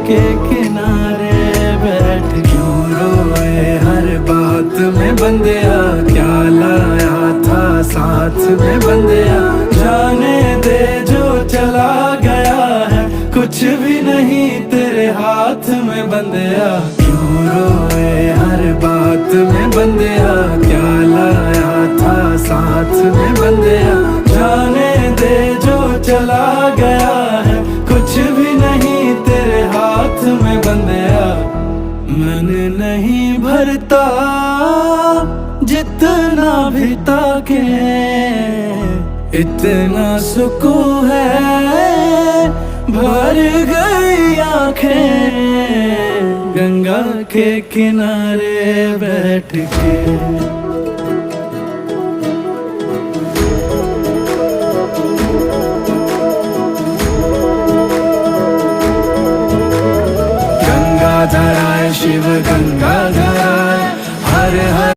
के किनारे बैठ क्यों रोए हर बात में बंदिया, क्या लाया था साथ में बंदिया। जाने दे जो चला गया है, कुछ भी नहीं तेरे हाथ में बंदिया। क्यों रोए हर बात में बंदिया, क्या लाया था साथ में बंदिया। जाने दे जो चला गया है, कुछ भी नहीं तेरे हाथ में बंदिया। मन नहीं भरता जितना भी ताके, इतना सुकून है भर गई आंखें गंगा के किनारे बैठ के। गंगाधराय शिव गंगाधर